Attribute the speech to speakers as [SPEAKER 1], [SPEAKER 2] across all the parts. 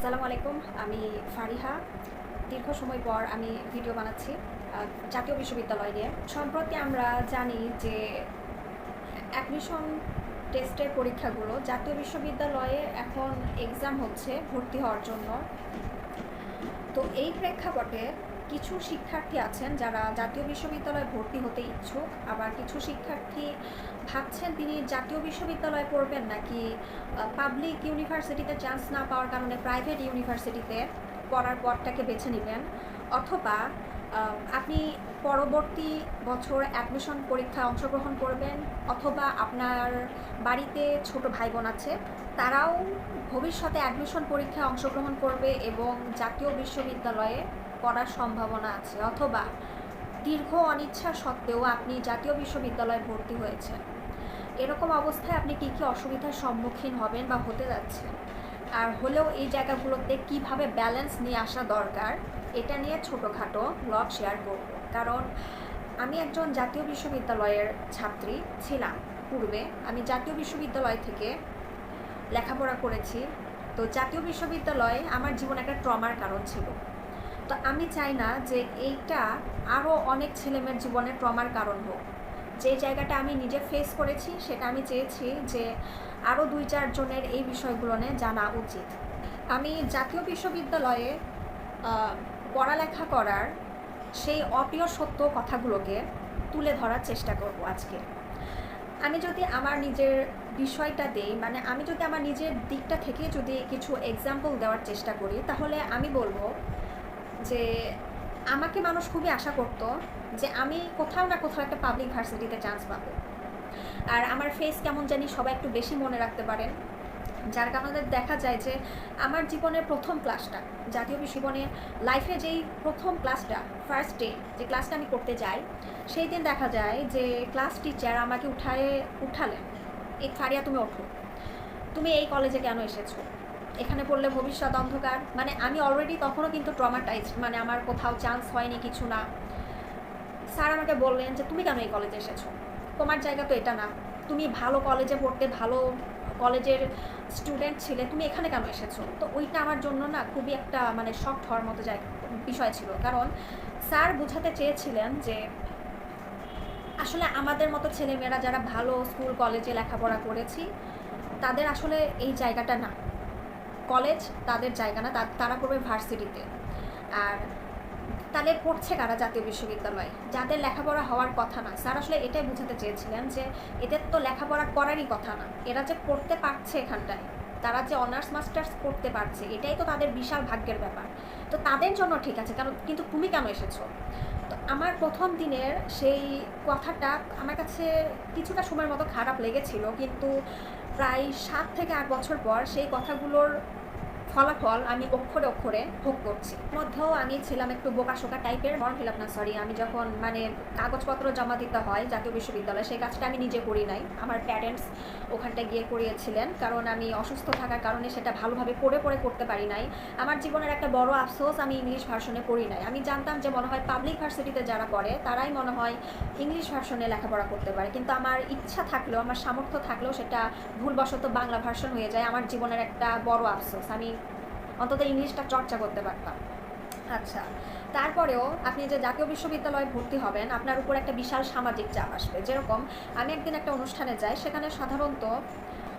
[SPEAKER 1] আসসালামু আলাইকুম। আমি ফারিহা। দীর্ঘ সময় পর আমি ভিডিও বানাচ্ছি জাতীয় বিশ্ববিদ্যালয় নিয়ে। সম্প্রতি আমরা জানি যে অ্যাডমিশন টেস্টের পরীক্ষাগুলো জাতীয় বিশ্ববিদ্যালয়ে এখন এক্সাম হচ্ছে ভর্তি হওয়ার জন্য। তো এই প্রেক্ষাপটে কিছু শিক্ষার্থী আছেন যারা জাতীয় বিশ্ববিদ্যালয়ে ভর্তি হতে ইচ্ছুক, আবার কিছু শিক্ষার্থী ভাবছেন তিনি জাতীয় বিশ্ববিদ্যালয়ে পড়বেন নাকি পাবলিক ইউনিভার্সিটিতে চান্স না পাওয়ার কারণে প্রাইভেট ইউনিভার্সিটিতে পড়ার পথটাকে বেছে নেবেন, অথবা আপনি পরবর্তী বছর অ্যাডমিশন পরীক্ষায় অংশগ্রহণ করবেন, অথবা আপনার বাড়িতে ছোট ভাই বোন আছে তারাও ভবিষ্যতে অ্যাডমিশন পরীক্ষায় অংশগ্রহণ করবে এবং জাতীয় বিশ্ববিদ্যালয়ে পড়ার সম্ভাবনা আছে, অথবা দীর্ঘ অনিচ্ছা সত্ত্বেও আপনি জাতীয় বিশ্ববিদ্যালয়ে ভর্তি হয়েছেন। এরকম অবস্থায় আপনি কী কী অসুবিধার সম্মুখীন হবেন বা হতে যাচ্ছেন, আর হলেও এই জায়গাগুলোতে কিভাবে ব্যালেন্স নিয়ে আসা দরকার, এটা নিয়ে ছোটোখাটো ব্লগ শেয়ার করব। কারণ আমি একজন জাতীয় বিশ্ববিদ্যালয়ের ছাত্রী ছিলাম পূর্বে। আমি জাতীয় বিশ্ববিদ্যালয় থেকে লেখাপড়া করেছি। তো জাতীয় বিশ্ববিদ্যালয় আমার জীবনে একটা ট্রমার কারণ ছিল। তো আমি চাই না যে এইটা আরও অনেক ছেলেমেয়ের জীবনে ট্রমার কারণ হোক। যে জায়গাটা আমি নিজে ফেস করেছি সেটা আমি চেয়েছি যে আরও 2-4 জনের এই বিষয়গুলো নিয়ে জানা উচিত। আমি জাতীয় বিশ্ববিদ্যালয়ে পড়ালেখা করার সেই অপ্রিয় সত্য কথাগুলোকে তুলে ধরার চেষ্টা করব আজকে। আমি যদি আমার নিজের বিষয়টা দেই, মানে আমি যদি আমার নিজের দিকটা থেকে যদি কিছু এক্সাম্পল দেওয়ার চেষ্টা করি, তাহলে আমি বলবো যে আমাকে মানুষ খুবই আশা করতো যে আমি কোথাও না কোথাও একটা পাবলিক ভার্সিটিতে চান্স পাবো। আর আমার ফেস কেমন জানি সবাই একটু বেশি মনে রাখতে পারেন, যার কারণে দেখা যায় যে আমার জীবনের প্রথম ক্লাসটা, জাতীয় জীবনে লাইফে যেই প্রথম ক্লাসটা, ফার্স্ট ডে যে ক্লাসটা আমি করতে যাই, সেই দিন দেখা যায় যে ক্লাস টিচার আমাকে উঠালেন, এই ফারিয়া তুমি ওঠো, তুমি এই কলেজে কেন এসেছো, এখানে পড়লে ভবিষ্যৎ অন্ধকার। মানে আমি অলরেডি তখনও কিন্তু ট্রমাটাইজড, মানে আমার কোথাও চান্স হয়নি, কিছু না। স্যার আমাকে বললেন যে তুমি কেন এই কলেজে এসেছো, তোমার জায়গা তো এটা না, তুমি ভালো কলেজে পড়তে, ভালো কলেজের স্টুডেন্ট ছিলে, তুমি এখানে কেন এসেছো। তো ওইটা আমার জন্য না খুবই একটা মানে শকড হওয়ার মতো বিষয় ছিল। কারণ স্যার বোঝাতে চেয়েছিলেন যে আসলে আমাদের মতো ছেলেমেয়েরা যারা ভালো স্কুল কলেজে লেখাপড়া করেছি তাদের আসলে এই জায়গাটা না, কলেজ তাদের জায়গা না, তারা পড়বে ভার্সিটিতে। আর তাহলে পড়ছে কারা জাতীয় বিশ্ববিদ্যালয়ে, যাদের লেখাপড়া হওয়ার কথা না। স্যার আসলে এটাই বোঝাতে চেয়েছিলেন যে এদের তো লেখাপড়া করারই কথা না, এরা যে পড়তে পারছে এখানটায়, তারা যে অনার্স মাস্টার্স করতে পারছে, এটাই তো তাদের বিশাল ভাগ্যের ব্যাপার। তো তাদের জন্য ঠিক আছে, কারণ কিন্তু তুমি কেন এসেছো। তো আমার প্রথম দিনের সেই কথাটা আমার কাছে কিছুটা সময়ের মতো খারাপ লেগেছিল, কিন্তু প্রায় 7 থেকে 8 বছর পর সেই কথাগুলোর ফলাফল আমি অক্ষরে অক্ষরে ভোগ করছি। মধ্যেও আমি ছিলাম একটু বোকাশোকা টাইপের, ফর্ম ফিল আপ না সরি, আমি যখন মানে কাগজপত্র জমা দিতে হয় জাতীয় বিশ্ববিদ্যালয়ে, সেই কাজটা আমি নিজে করি নাই, আমার প্যারেন্টস ওখানটা গিয়ে করিয়েছিলেন। কারণ আমি অসুস্থ থাকার কারণে সেটা ভালোভাবে পড়ে করতে পারি নাই। আমার জীবনের একটা বড় আফসোস, আমি ইংলিশ ভার্সনে পড়ি নাই। আমি জানতাম যে মনে হয় পাবলিক ভার্সিটিতে যারা পড়ে তারাই মনে হয় ইংলিশ ভার্সনে লেখাপড়া করতে পারে, কিন্তু আমার ইচ্ছা থাকলেও, আমার সামর্থ্য থাকলেও সেটা ভুলবশত বাংলা ভার্সন হয়ে যায়। আমার জীবনের একটা বড় আফসোস, আমি অন্তত ইংলিশটা চর্চা করতে পারতাম। আচ্ছা, তারপরেও আপনি যে জাতীয় বিশ্ববিদ্যালয়ে ভর্তি হবেন, আপনার উপর একটা বিশাল সামাজিক চাপ আসবে। যেরকম আমি একদিন একটা অনুষ্ঠানে যাই, সেখানে সাধারণত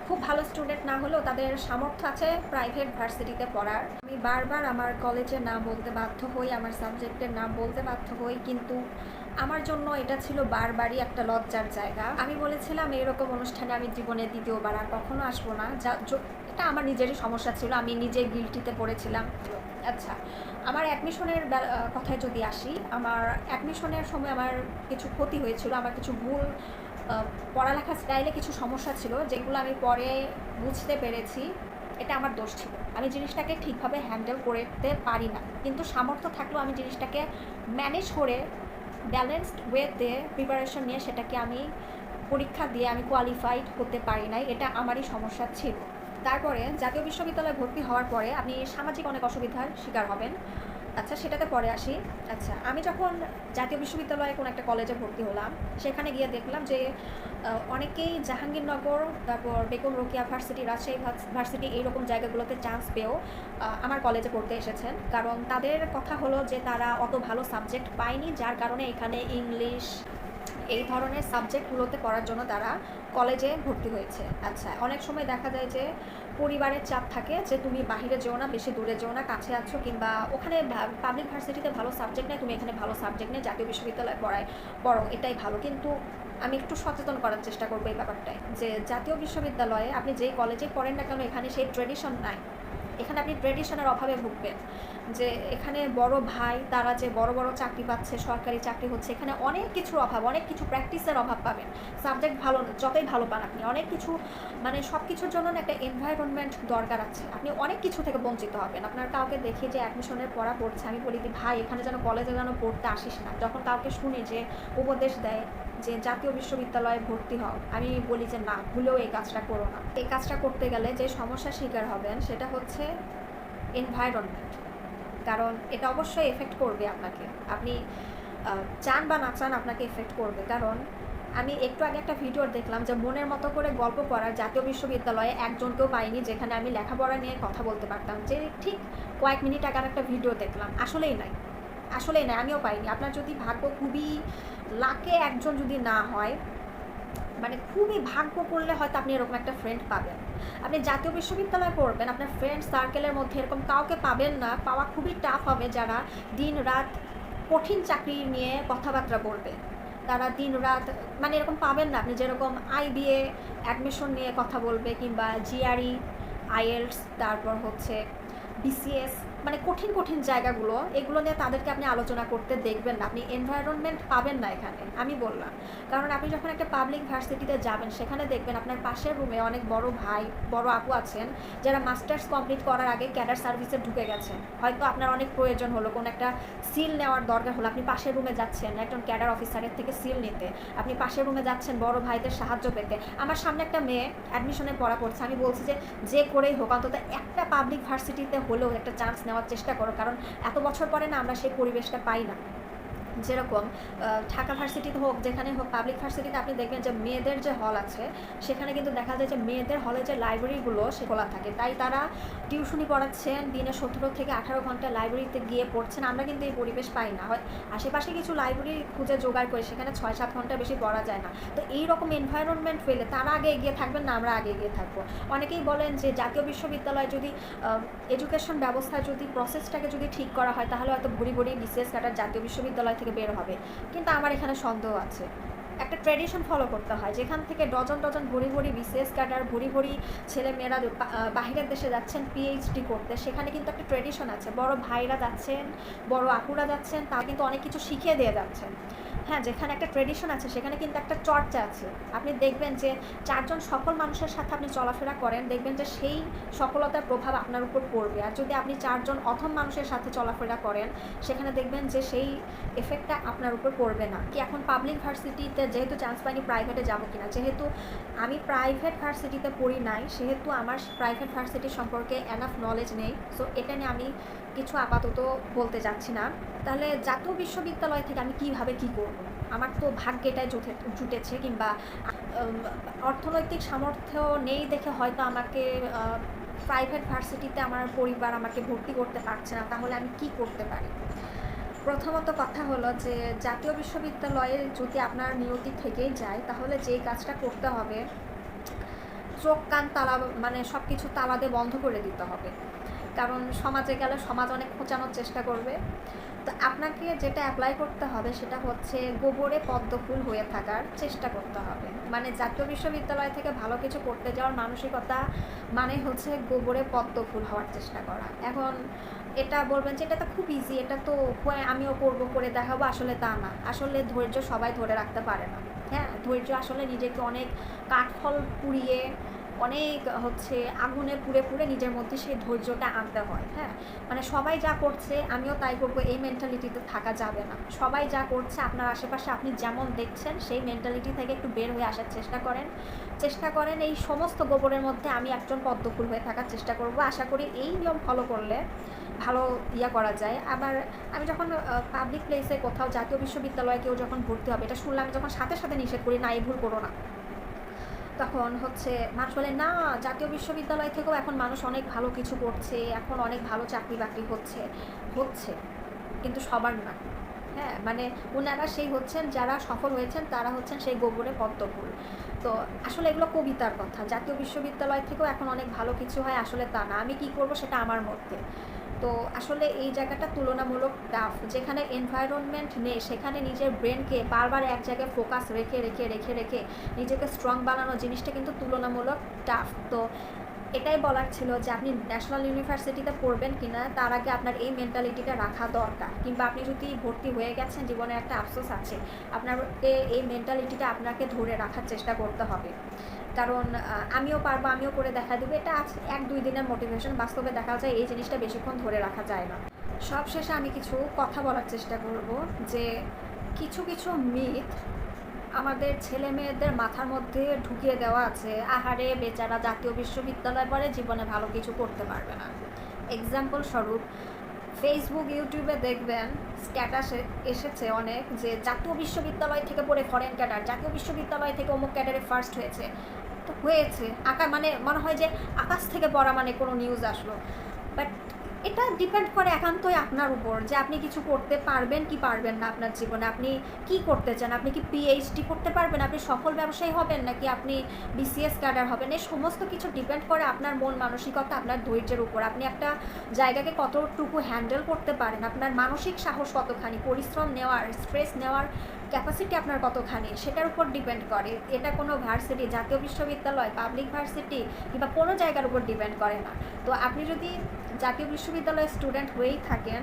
[SPEAKER 1] খুব ভালো স্টুডেন্ট না হলেও তাদের সামর্থ্য আছে প্রাইভেট ভার্সিটিতে পড়ার। আমি বারবার আমার কলেজের নাম বলতে বাধ্য হই, আমার সাবজেক্টের নাম বলতে বাধ্য হই, কিন্তু আমার জন্য এটা ছিল বারবারই একটা লজ্জার জায়গা। আমি বলেছিলাম এরকম অনুষ্ঠানে আমি জীবনে দ্বিতীয়বার আর কখনো আসবো না। এটা আমার নিজেরই সমস্যা ছিল, আমি নিজে গিল্টিতে পড়েছিলাম। আচ্ছা, আমার অ্যাডমিশনের কথায় যদি আসি, আমার অ্যাডমিশনের সময় আমার কিছু ক্ষতি হয়েছিল, আমার কিছু ভুল পড়ালেখার স্টাইলে কিছু সমস্যা ছিল, যেগুলো আমি পরে বুঝতে পেরেছি এটা আমার দোষ ছিল। আমি জিনিসটাকে ঠিকভাবে হ্যান্ডেল করতে পারি না, কিন্তু সামর্থ্য থাকলেও আমি জিনিসটাকে ম্যানেজ করে ব্যালেন্সড ওয়েতে প্রিপারেশন নিয়ে সেটাকে আমি পরীক্ষা দিয়ে আমি কোয়ালিফাইড হতে পারি নাই, এটা আমারই সমস্যা ছিল। তারপরে জাতীয় বিশ্ববিদ্যালয়ে ভর্তি হওয়ার পরে আপনি সামাজিক অনেক অসুবিধার শিকার হবেন। আচ্ছা, সেটাতে পরে আসি। আচ্ছা, আমি যখন জাতীয় বিশ্ববিদ্যালয়ে কোনো একটা কলেজে ভর্তি হলাম, সেখানে গিয়ে দেখলাম যে অনেকেই জাহাঙ্গীরনগর, তারপর বেগম রোকেয়া ভার্সিটি, রাজশাহী ভার্সিটি এইরকম জায়গাগুলোতে চান্স পেয়েও আমার কলেজে পড়তে এসেছেন, কারণ তাদের কথা হলো যে তারা অত ভালো সাবজেক্ট পায়নি, যার কারণে এখানে ইংলিশ এই ধরনের সাবজেক্টগুলোতে পড়ার জন্য তারা কলেজে ভর্তি হয়েছে। আচ্ছা, অনেক সময় দেখা যায় যে পরিবারের চাপ থাকে যে তুমি বাহিরে যেও না, বেশি দূরে যেও না, কাছে আছো, কিংবা ওখানে পাবলিক ভার্সিটিতে ভালো সাবজেক্ট নেই, তুমি এখানে ভালো সাবজেক্ট নেই, জাতীয় বিশ্ববিদ্যালয়ে পড়ো, এটাই ভালো। কিন্তু আমি একটু সচেতন করার চেষ্টা করবো এই ব্যাপারটায়, যে জাতীয় বিশ্ববিদ্যালয়ে আপনি যেই কলেজে পড়েন না কেন, এখানে সেই ট্রেডিশন নাই। এখানে আপনি ট্রেডিশনের অভাবে ভুগবেন, যে এখানে বড় ভাই তারা যে বড় বড় চাকরি পাচ্ছে, সরকারি চাকরি হচ্ছে, এখানে অনেক কিছুর অভাব, অনেক কিছু প্র্যাকটিসের অভাব পাবেন। সাবজেক্ট ভালো, যতই ভালো পান আপনি, অনেক কিছু মানে সব কিছুর জন্য একটা এনভায়রনমেন্ট দরকার আছে, আপনি অনেক কিছু থেকে বঞ্চিত হবেন। আপনার কাউকে দেখে যে অ্যাডমিশনের পড়া পড়ছে, আমি বলি যে ভাই এখানে যেন কলেজে যেন পড়তে আসিস না। যখন কাউকে শুনি যে উপদেশ দেয় যে জাতীয় বিশ্ববিদ্যালয়ে ভর্তি হও, আমি বলি যে না, ভুলেও এই কাজটা করো না। এই কাজটা করতে গেলে যে সমস্যার শিকার হবেন সেটা হচ্ছে এনভায়রনমেন্ট, কারণ এটা অবশ্যই এফেক্ট করবে আপনাকে, আপনি চান বা না চান আপনাকে এফেক্ট করবে। কারণ আমি একটু আগে একটা ভিডিও দেখলাম যে মনের মতো করে গল্প পড়ার জাতীয় বিশ্ববিদ্যালয়ে একজনকেও পাইনি যেখানে আমি লেখাপড়া নিয়ে কথা বলতে পারতাম, যে ঠিক কয়েক মিনিট আগে একটা ভিডিও দেখলাম, আসলেই নাই, আমিও পাইনি। আপনার যদি ভাগ্য খুবই লাকে একজন যদি না হয়, মানে খুবই ভাগ্য করলে হয়তো আপনি এরকম একটা ফ্রেন্ড পাবেন। আপনি জাতীয় বিশ্ববিদ্যালয়ে পড়বেন, আপনার ফ্রেন্ড সার্কেলের মধ্যে এরকম কাউকে পাবেন না, পাওয়া খুবই টাফ হবে, যারা দিন রাত কঠিন চাকরি নিয়ে কথাবার্তা বলবে। তারা দিন রাত মানে এরকম পাবেন না আপনি, যেরকম আইবিএ অ্যাডমিশন নিয়ে কথা বলবে, কিংবা জিআরই, আইএলস, তারপর হচ্ছে বিসিএস, মানে কঠিন কঠিন জায়গাগুলো, এগুলো নিয়ে তাদেরকে আপনি আলোচনা করতে দেখবেন না, আপনি এনভায়রনমেন্ট পাবেন না এখানে, আমি বললাম। কারণ আপনি যখন একটা পাবলিক ভার্সিটিতে যাবেন, সেখানে দেখবেন আপনার পাশের রুমে অনেক বড় ভাই বড় আপু আছেন, যারা মাস্টার্স কমপ্লিট করার আগে ক্যাডার সার্ভিসে ঢুকে গেছেন। হয়তো আপনার অনেক প্রয়োজন হলো, কোনো একটা সিল নেওয়ার দরকার হলো, আপনি পাশের রুমে যাচ্ছেন একজন ক্যাডার অফিসারের থেকে সিল নিতে, আপনি পাশের রুমে যাচ্ছেন বড় ভাইদের সাহায্য পেতে। আমার সামনে একটা মেয়ে অ্যাডমিশনে পড়া পড়ছে, আমি বলছি যে করেই হোক অন্তত একটা পাবলিক ভার্সিটিতে হলেও একটা চান্স নেওয়ার চেষ্টা করো, কারণ এত বছর পরে না আমরা সেই পরিবেশটা পাই না। যেরকম ঢাকা ভার্সিটিতে হোক, যেখানে হোক, পাবলিক ভার্সিটিতে আপনি দেখবেন যে মেয়েদের যে হল আছে, সেখানে কিন্তু দেখা যায় যে মেয়েদের হলে যে লাইব্রেরিগুলো সে খোলা থাকে, তাই তারা টিউশনি পড়াচ্ছেন, দিনে 17 থেকে 18 ঘন্টা লাইব্রেরিতে গিয়ে পড়ছেন। আমরা কিন্তু এই পরিবেশ পাই না, হয় আশেপাশে কিছু লাইব্রেরি খুঁজে জোগাড় করে, সেখানে 6-7 ঘন্টা বেশি পড়া যায় না। তো এইরকম এনভায়রনমেন্ট পেলে তারা আগে এগিয়ে থাকবেন না, আমরা আগে এগিয়ে থাকবো। অনেকেই বলেন যে জাতীয় বিশ্ববিদ্যালয় যদি এডুকেশন ব্যবস্থায় যদি প্রসেসটাকে যদি ঠিক করা হয়, তাহলে হয়তো ভুড়ি ভুড়ি বিসিএস ক্যাডার জাতীয় বিশ্ববিদ্যালয় থেকে বের হবে। কিন্তু আমার এখানে সন্দেহ আছে। একটা ট্র্যাডিশন ফলো করতে হয়, যেখান থেকে ডজন ডজন ভরি ভরি বিসিএস ক্যাডার, ভরি ভরি ছেলেমেয়েরা বাহিরের দেশে যাচ্ছেন পিএইচডি করতে, সেখানে কিন্তু একটা ট্র্যাডিশন আছে। বড় ভাইরা যাচ্ছেন, বড় আপুরা যাচ্ছেন, তা কিন্তু অনেক কিছু শিখিয়ে দিয়ে যাচ্ছেন। হ্যাঁ, যেখানে একটা ট্রেডিশন আছে সেখানে কিন্তু একটা চর্চা আছে। আপনি দেখবেন যে 4 জন সফল মানুষের সাথে আপনি চলাফেরা করেন, দেখবেন যে সেই সফলতার প্রভাব আপনার উপর পড়বে। আর যদি আপনি 4 জন অথম মানুষের সাথে চলাফেরা করেন, সেখানে দেখবেন যে সেই এফেক্টটা আপনার উপর পড়বে না। কি এখন পাবলিক ভার্সিটিতে যেহেতু চান্স পাইনি, প্রাইভেটে যাবো কিনা, যেহেতু আমি প্রাইভেট ভার্সিটিতে পড়ি নাই, সেহেতু আমার প্রাইভেট ভার্সিটি সম্পর্কে এনাফ নলেজ নেই। সো এটা নিয়ে আমি কিছু আপাতত বলতে যাচ্ছি না। তাহলে জাতীয় বিশ্ববিদ্যালয় থেকে আমি কিভাবে কি করব? আমার তো ভাগ্যেটাই জুটেছে, কিংবা অর্থনৈতিক সামর্থ্য নেই দেখে হয়তো আমাকে প্রাইভেট ভার্সিটিতে আমার পরিবার আমাকে ভর্তি করতে পারছে না। তাহলে আমি কি করতে পারি? প্রথমত কথা হলো যে জাতীয় বিশ্ববিদ্যালয়ে যদি আপনার নিয়তি থেকেই যায়, তাহলে যেই কাজটা করতে হবে, চোখ কান তালা মানে সব কিছু তালা দিয়ে বন্ধ করে দিতে হবে। কারণ সমাজে গেলে সমাজ অনেক খোঁচানোর চেষ্টা করবে। তো আপনাকে যেটা অ্যাপ্লাই করতে হবে সেটা হচ্ছে গোবরে পদ্ম ফুল হয়ে থাকার চেষ্টা করতে হবে। মানে জাতীয় বিশ্ববিদ্যালয় থেকে ভালো কিছু করতে যাওয়ার মানসিকতা মানে হচ্ছে গোবরে পদ্ম ফুল হওয়ার চেষ্টা করা। এখন এটা বলবেন যে এটা তো খুব ইজি, এটা তো আমিও করবো, করে দেখাবো, আসলে তা না। আসলে ধৈর্য সবাই ধরে রাখতে পারে না। হ্যাঁ, ধৈর্য আসলে নিজেকে অনেক কাঠফল পুড়িয়ে, অনেক আগুনে পুড়ে পুড়ে নিজের মধ্যে সেই ধৈর্যটা আনতে হয়। হ্যাঁ, মানে সবাই যা করছে আমিও তাই করবো, এই মেন্টালিটিতে থাকা যাবে না। সবাই যা করছে আপনার আশেপাশে আপনি যেমন দেখছেন, সেই মেন্টালিটি থেকে একটু বের হয়ে আসার চেষ্টা করেন। এই সমস্ত গোবরের মধ্যে আমি একজন পদ্মফুল হয়ে থাকার চেষ্টা করব। আশা করি এই নিয়ম ফলো করলে ভালো করা যায়। আবার আমি যখন পাবলিক প্লেসে কোথাও জাতীয় বিশ্ববিদ্যালয়ে কেউ যখন ভর্তি হবে, এটা শুনলে আমি যখন সাথে সাথে নিষেধ করি, না এই ভুল করো না, তখন হচ্ছে মানুষ বলে না, জাতীয় বিশ্ববিদ্যালয় থেকেও এখন মানুষ অনেক ভালো কিছু করছে, এখন অনেক ভালো চাকরি বাকরি হচ্ছে হচ্ছে কিন্তু সবার না। হ্যাঁ, মানে ওনারা সেই হচ্ছেন যারা সফল হয়েছেন, তারা হচ্ছেন সেই গোবরে পদ্মফুল। তো আসলে এগুলো কবিতার কথা। জাতীয় বিশ্ববিদ্যালয় থেকেও এখন অনেক ভালো কিছু হয়, আসলে তা না। আমি কি করব সেটা আমার মধ্যে। তো আসলে এই জায়গাটা তুলনামূলক টাফ। যেখানে এনভায়রনমেন্ট নেই, সেখানে নিজের ব্রেনকে বারবার এক জায়গায় ফোকাস রেখে রেখে রেখে রেখে নিজেকে স্ট্রং বানানো জিনিসটা কিন্তু তুলনামূলক টাফ। তো এটাই বলার ছিল যে আপনি ন্যাশনাল ইউনিভার্সিটিতে পড়বেন কিনা তার আগে আপনার এই মেন্টালিটিটা রাখা দরকার। কিংবা আপনি যদি ভর্তি হয়ে গেছেন, জীবনে একটা আফসোস আছে, আপনাকে এই মেন্টালিটিটা আপনাকে ধরে রাখার চেষ্টা করতে হবে। কারণ আমিও পারবো, আমিও করে দেখা দেবো, এটা আজ 1-2 দিনের মোটিভেশন। বাস্তবে দেখা যায় এই জিনিসটা বেশিক্ষণ ধরে রাখা যায় না। সব শেষে আমি কিছু কথা বলার চেষ্টা করব যে কিছু কিছু মিথ আমাদের ছেলে মেয়েদের মাথার মধ্যে ঢুকিয়ে দেওয়া আছে। আহারে বেচারা জাতীয় বিশ্ববিদ্যালয় পরে জীবনে ভালো কিছু করতে পারবে না। এক্সাম্পল স্বরূপ ফেসবুক, ইউটিউবে দেখবেন স্ট্যাটাস এসেছে অনেক যে জাতীয় বিশ্ববিদ্যালয় থেকে পড়ে ফরেন ক্যাডার, জাতীয় বিশ্ববিদ্যালয় থেকে অমুক ক্যাডারে ফার্স্ট হয়েছে। তো হয়েছে মানে মনে হয় যে আকাশ থেকে পড়া মানে কোনো নিউজ আসলো। বাট এটা ডিপেন্ড করে একান্তই আপনার উপর যে আপনি কিছু করতে পারবেন কি পারবেন না আপনার জীবনে। আপনি কি করতে চান? আপনি কি পিএইচডি করতে পারবেন? আপনি সফল ব্যবসায়ী হবেন, নাকি আপনি বিসিএস ক্যাডার হবেন? এই সমস্ত কিছু ডিপেন্ড করে আপনার মন মানসিকতা, আপনার ধৈর্যের উপর। আপনি একটা জায়গাকে কতটুকু হ্যান্ডেল করতে পারেন, আপনার মানসিক সাহস কতখানি, পরিশ্রম নেওয়ার, স্ট্রেস নেওয়ার ক্যাপাসিটি আপনার কতখানি, সেটার উপর ডিপেন্ড করে। এটা কোনো ভার্সিটি, জাতীয় বিশ্ববিদ্যালয়, পাবলিক ভার্সিটি কিংবা কোনো জায়গার উপর ডিপেন্ড করে না। তো আপনি যদি জাতীয় বিশ্ববিদ্যালয়ের স্টুডেন্ট হয়েই থাকেন,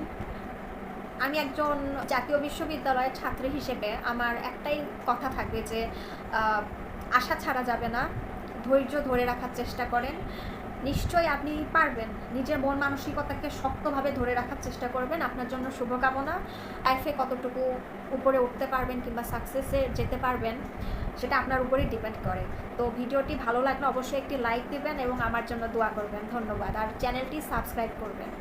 [SPEAKER 1] আমি একজন জাতীয় বিশ্ববিদ্যালয়ের ছাত্রী হিসেবে আমার একটাই কথা থাকবে যে আশা ছাড়া যাবে না, ধৈর্য ধরে রাখার চেষ্টা করেন। নিশ্চয়ই আপনি পারবেন। নিজের মন মানসিকতাকে শক্তভাবে ধরে রাখার চেষ্টা করবেন। আপনার জন্য শুভকামনা। লাইফে কতটুকু উপরে উঠতে পারবেন কিংবা সাকসেসে যেতে পারবেন সেটা আপনার উপরেই ডিপেন্ড করে। তো ভিডিওটি ভালো লাগলে অবশ্যই একটি লাইক দিবেন এবং আমার জন্য দোয়া করবেন। ধন্যবাদ। আর চ্যানেলটি সাবস্ক্রাইব করবেন।